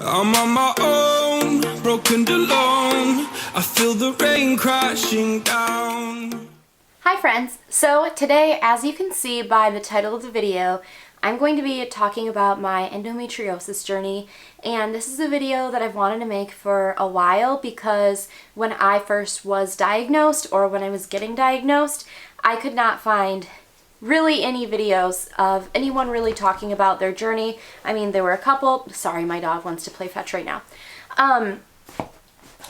I'm on my own, broken and alone. I feel the rain crashing down. Hi friends! So today, as you can see by the title of the video, I'm going to be talking about my endometriosis journey, and this is a video that I've wanted to make for a while because when I first was diagnosed, or when I was getting diagnosed, I could not find really any videos of anyone really talking about their journey. I mean, there were a couple. Sorry, my dog wants to play fetch right now.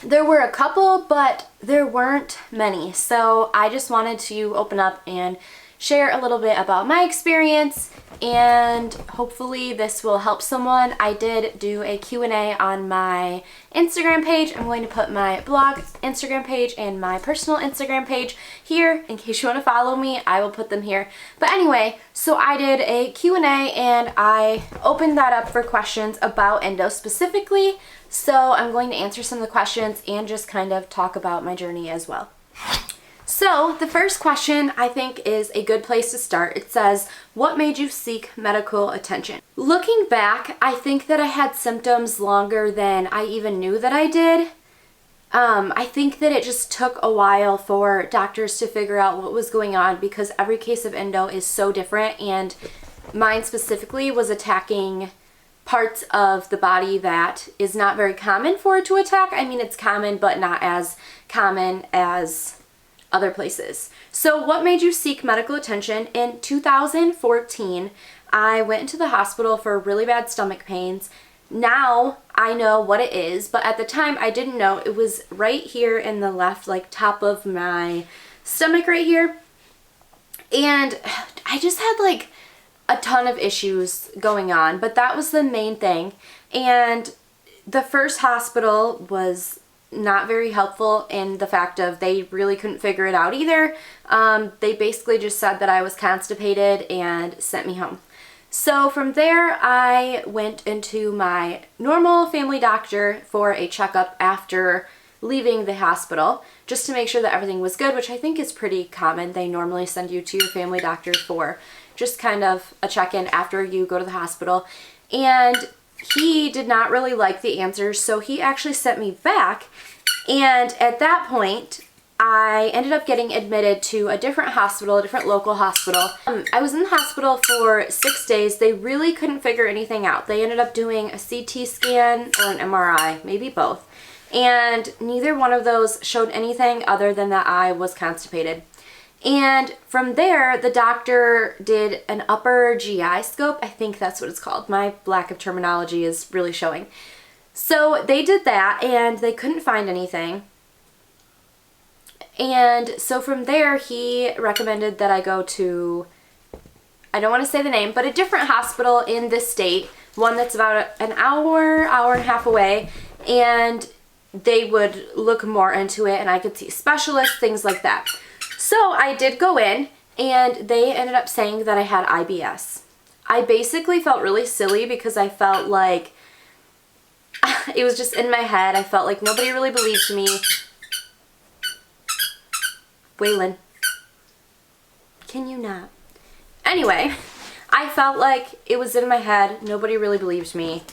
There were a couple, but there weren't many. So I just wanted to open up and share a little bit about my experience, and hopefully this will help someone. I did do a Q&A on my Instagram page. I'm going to put my blog Instagram page and my personal Instagram page here in case you want to follow me. I will put them here. But anyway, so I did a Q&A and I opened that up for questions about endo specifically. So I'm going to answer some of the questions and just kind of talk about my journey as well. So the first question I think is a good place to start. It says, what made you seek medical attention? Looking back, I think that I had symptoms longer than I even knew that I did. I think that it just took a while for doctors to figure out what was going on because every case of endo is so different, and mine specifically was attacking parts of the body that is not very common for it to attack. I mean, it's common, but not as common as other places. So what made you seek medical attention? In 2014, I went into the hospital for really bad stomach pains. Now I know what it is, but at the time I didn't know. It was right here in the left, like top of my stomach right here. And I just had like a ton of issues going on, but that was the main thing. And the first hospital was not very helpful in the fact of they really couldn't figure it out either. They basically just said that I was constipated and sent me home. So from there, I went into my normal family doctor for a checkup after leaving the hospital, just to make sure that everything was good, which I think is pretty common. They normally send you to your family doctor for just kind of a check-in after you go to the hospital. And he did not really like the answers, so he actually sent me back. And at that point, I ended up getting admitted to a different hospital, a different local hospital. I was in the hospital for 6 days. They really couldn't figure anything out. They ended up doing a CT scan or an MRI, maybe both. And neither one of those showed anything other than that I was constipated. And from there, the doctor did an upper GI scope. I think that's what it's called. My lack of terminology is really showing. So they did that and they couldn't find anything. And so from there, he recommended that I go to, I don't want to say the name, but a different hospital in this state, one that's about an hour, hour and a half away, and they would look more into it and I could see specialists, things like that. So I did go in and they ended up saying that I had IBS. I basically felt really silly because I felt like it was just in my head. I felt like nobody really believed me. Waylon, can you not? Anyway, I felt like it was in my head. Nobody really believed me.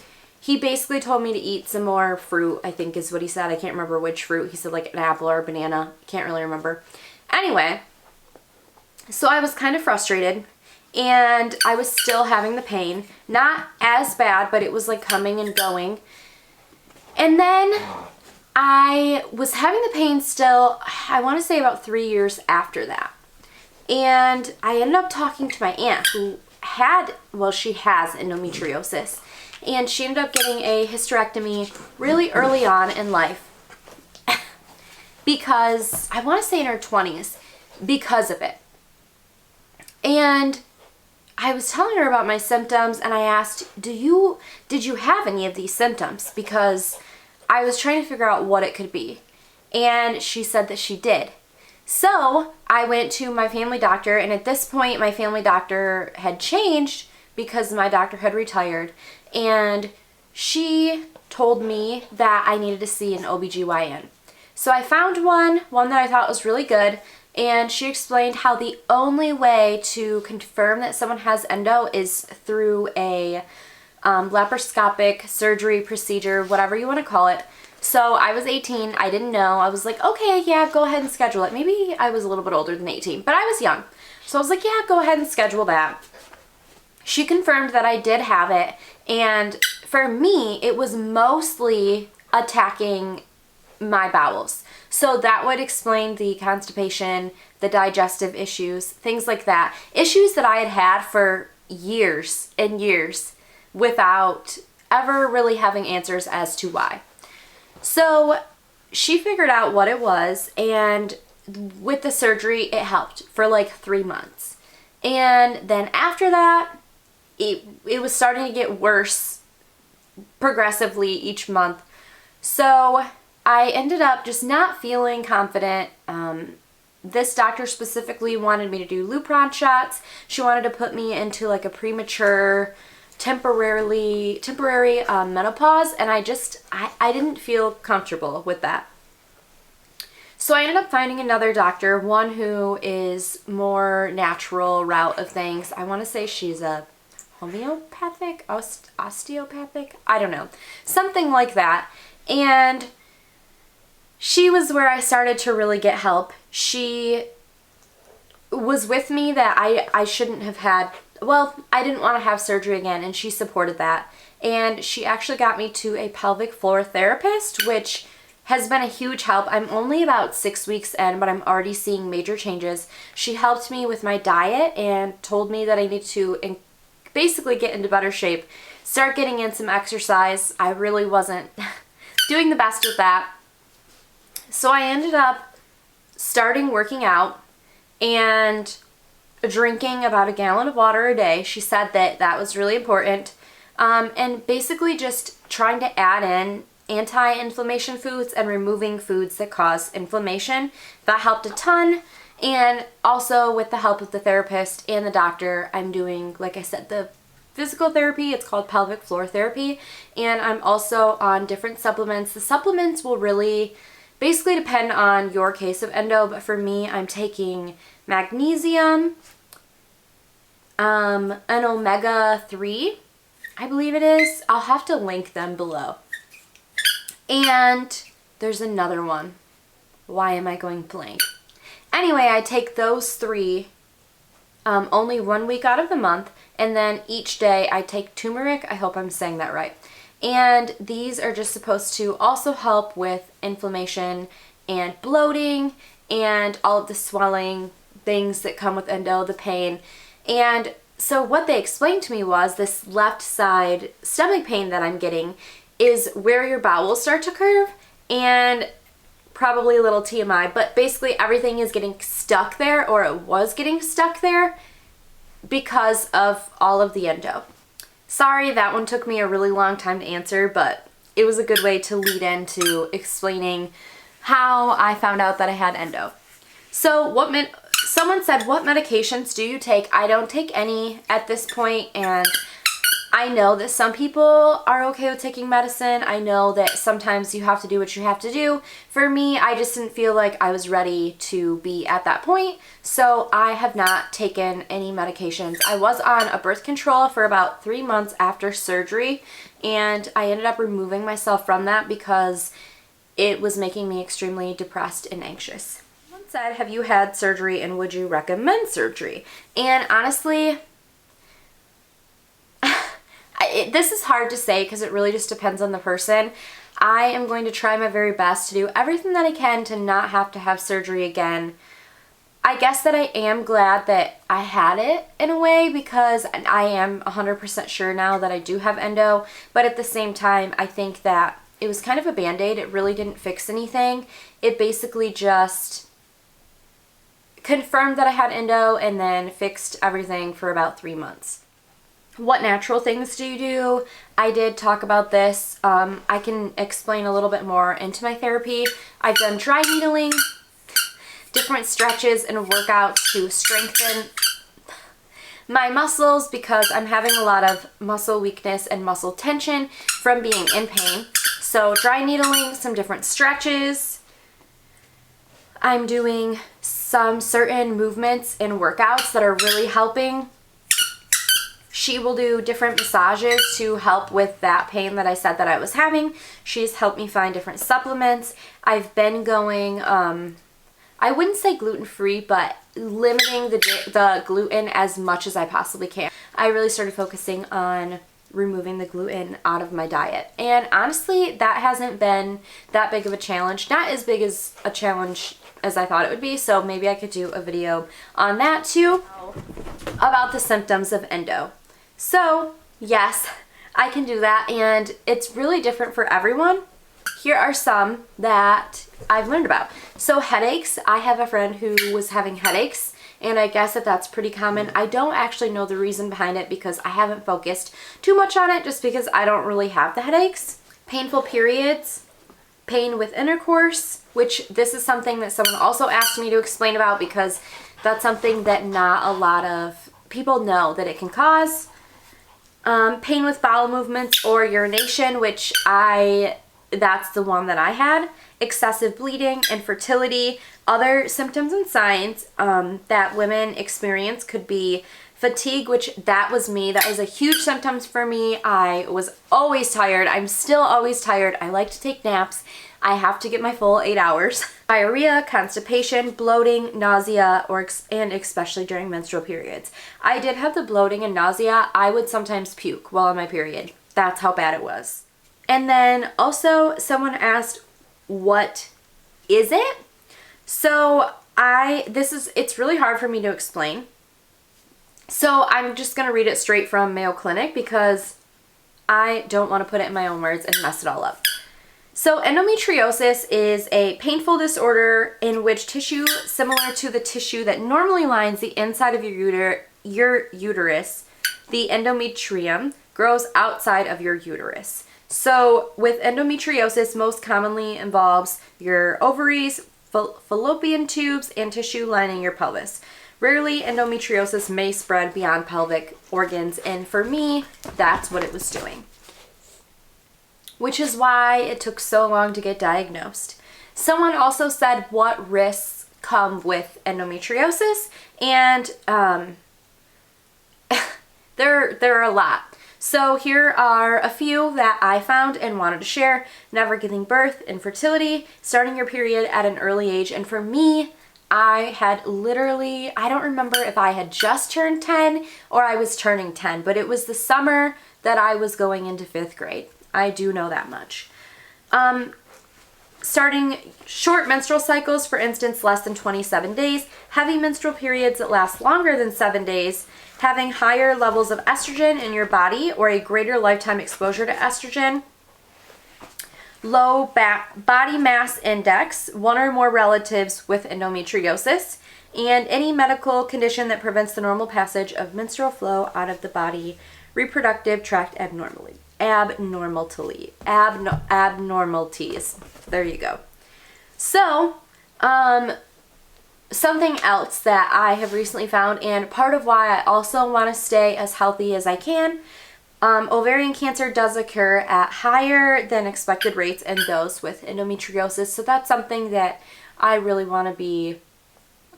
He basically told me to eat some more fruit, I think is what he said. I can't remember which fruit. He said like an apple or a banana. Can't really remember. Anyway, so I was kind of frustrated and I was still having the pain. Not as bad, but it was like coming and going. And then I was having the pain still, I want to say about 3 years after that. And I ended up talking to my aunt who had, well, she has endometriosis. And she ended up getting a hysterectomy really early on in life because, I want to say in her 20s, because of it. And I was telling her about my symptoms and I asked, did you have any of these symptoms? Because I was trying to figure out what it could be. And she said that she did. So I went to my family doctor, and at this point my family doctor had changed because my doctor had retired, and she told me that I needed to see an OBGYN. So I found one that I thought was really good, and she explained how the only way to confirm that someone has endo is through a laparoscopic surgery procedure, whatever you want to call it. So I was 18. I didn't know. I was like, okay, yeah, go ahead and schedule it. Maybe I was a little bit older than 18, but I was young. So I was like, yeah, go ahead and schedule that. She confirmed that I did have it. And for me, it was mostly attacking my bowels. So that would explain the constipation, the digestive issues, things like that. Issues that I had had for years and years without ever really having answers as to why. So she figured out what it was, and with the surgery, it helped for like 3 months. And then after that, it was starting to get worse progressively each month. So I ended up just not feeling confident. This doctor specifically wanted me to do Lupron shots. She wanted to put me into like a premature, temporary menopause, and I didn't feel comfortable with that. So I ended up finding another doctor, one who is more natural route of things. I want to say she's a homeopathic, osteopathic, I don't know, something like that. And she was where I started to really get help. She was with me that I shouldn't have had, well, I didn't want to have surgery again, and she supported that. And she actually got me to a pelvic floor therapist, which has been a huge help. I'm only about 6 weeks in, but I'm already seeing major changes. She helped me with my diet and told me that I need to basically get into better shape, start getting in some exercise. I really wasn't doing the best with that. So I ended up starting working out and drinking about a gallon of water a day. She said that that was really important. And basically just trying to add in anti-inflammation foods and removing foods that cause inflammation. That helped a ton. And also with the help of the therapist and the doctor, I'm doing, like I said, the physical therapy. It's called pelvic floor therapy. And I'm also on different supplements. The supplements will really basically depend on your case of endo, but for me, I'm taking magnesium, an omega-3, I believe it is. I'll have to link them below. And there's another one. Why am I going blank? Anyway, I take those 3 only 1 week out of the month, and then each day I take turmeric. I hope I'm saying that right. And these are just supposed to also help with inflammation and bloating and all of the swelling things that come with endo, the pain. And so what they explained to me was this left side stomach pain that I'm getting is where your bowels start to curve, and probably a little TMI, but basically everything is getting stuck there, or it was getting stuck there because of all of the endo. Sorry, that one took me a really long time to answer, but it was a good way to lead into explaining how I found out that I had endo. So someone said, what medications do you take? I don't take any at this point, and I know that some people are okay with taking medicine. I know that sometimes you have to do what you have to do. For me, I just didn't feel like I was ready to be at that point, so I have not taken any medications. I was on a birth control for about 3 months after surgery, and I ended up removing myself from that because it was making me extremely depressed and anxious. Someone said, have you had surgery and would you recommend surgery? And honestly, this is hard to say because it really just depends on the person. I am going to try my very best to do everything that I can to not have to have surgery again. I guess that I am glad that I had it in a way, because I am 100% sure now that I do have endo, but at the same time, I think that it was kind of a band-aid. It really didn't fix anything. It basically just confirmed that I had endo and then fixed everything for about 3 months. What natural things do you do? I did talk about this. I can explain a little bit more into my therapy. I've done dry needling, different stretches and workouts to strengthen my muscles because I'm having a lot of muscle weakness and muscle tension from being in pain. So dry needling, some different stretches. I'm doing some certain movements and workouts that are really helping She will do different massages to help with that pain that I said that I was having. She's helped me find different supplements. I've been going, I wouldn't say gluten-free, but limiting the gluten as much as I possibly can. I really started focusing on removing the gluten out of my diet. And honestly, that hasn't been that big of a challenge. Not as big as a challenge as I thought it would be, so maybe I could do a video on that too, about the symptoms of endo. So yes, I can do that, and it's really different for everyone. Here are some that I've learned about. So headaches, I have a friend who was having headaches, and I guess that's pretty common. I don't actually know the reason behind it because I haven't focused too much on it, just because I don't really have the headaches. Painful periods, pain with intercourse, which this is something that someone also asked me to explain about because that's something that not a lot of people know that it can cause. Pain with bowel movements or urination, which that's the one that I had. Excessive bleeding, infertility. Other symptoms and signs that women experience could be fatigue, which that was me. That was a huge symptom for me. I was always tired. I'm still always tired. I like to take naps. I have to get my full 8 hours. Diarrhea, constipation, bloating, nausea, and especially during menstrual periods. I did have the bloating and nausea. I would sometimes puke while on my period. That's how bad it was. And then also someone asked, what is it? So it's really hard for me to explain. So I'm just going to read it straight from Mayo Clinic because I don't want to put it in my own words and mess it all up. So endometriosis is a painful disorder in which tissue similar to the tissue that normally lines the inside of your uterus, the endometrium, grows outside of your uterus. So with endometriosis, most commonly involves your ovaries, fallopian tubes, and tissue lining your pelvis. Rarely, endometriosis may spread beyond pelvic organs, and for me, that's what it was doing. Which is why it took so long to get diagnosed. Someone also said what risks come with endometriosis, and there are a lot. So here are a few that I found and wanted to share. Never giving birth, infertility, starting your period at an early age, and for me, I had literally, I don't remember if I had just turned 10 or I was turning 10, but it was the summer that I was going into 5th grade. I do know that much. Starting short menstrual cycles, for instance, less than 27 days, heavy menstrual periods that last longer than 7 days, having higher levels of estrogen in your body or a greater lifetime exposure to estrogen, low body mass index, one or more relatives with endometriosis, and any medical condition that prevents the normal passage of menstrual flow out of the body, reproductive tract abnormalities. There you go. So, something else that I have recently found, and part of why I also want to stay as healthy as I can, ovarian cancer does occur at higher than expected rates in those with endometriosis, so that's something that I really want to be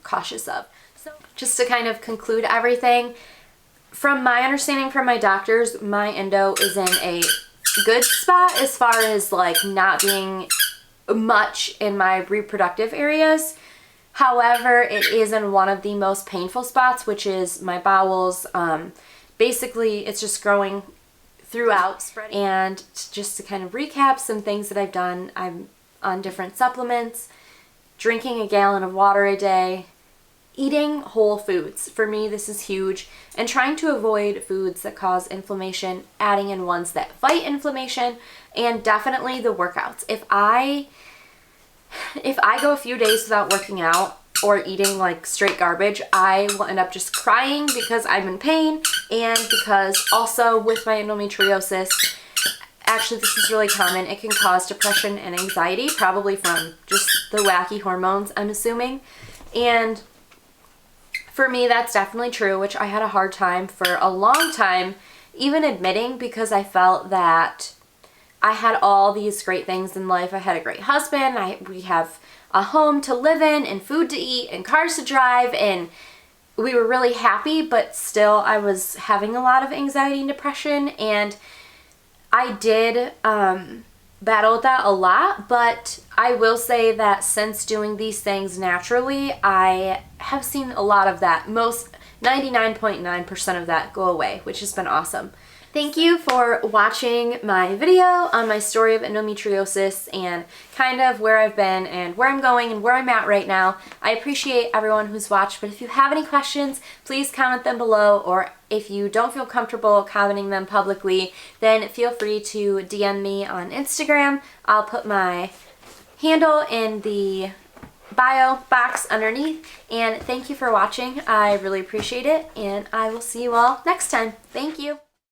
cautious of. So just to kind of conclude everything, from my understanding from my doctors, my endo is in a good spot as far as like not being much in my reproductive areas. However, it is in one of the most painful spots, which is my bowels. Basically, it's just growing throughout. And just to kind of recap some things that I've done, I'm on different supplements, drinking a gallon of water a day, eating whole foods. For me, this is huge. And trying to avoid foods that cause inflammation, adding in ones that fight inflammation, and definitely the workouts. If I go a few days without working out or eating like straight garbage, I will end up just crying because I'm in pain, and because also with my endometriosis, actually this is really common, it can cause depression and anxiety, probably from just the wacky hormones, I'm assuming. And for me, that's definitely true, which I had a hard time for a long time even admitting, because I felt that I had all these great things in life. I had a great husband, we have a home to live in and food to eat and cars to drive, and we were really happy, but still I was having a lot of anxiety and depression, and I did battle with that a lot, but I will say that since doing these things naturally, I have seen a lot of that, 99.9% of that go away, which has been awesome. Thank you for watching my video on my story of endometriosis and kind of where I've been and where I'm going and where I'm at right now. I appreciate everyone who's watched, but if you have any questions, please comment them below, or if you don't feel comfortable commenting them publicly, then feel free to DM me on Instagram. I'll put my handle in the bio box underneath, and thank you for watching. I really appreciate it, and I will see you all next time. Thank you.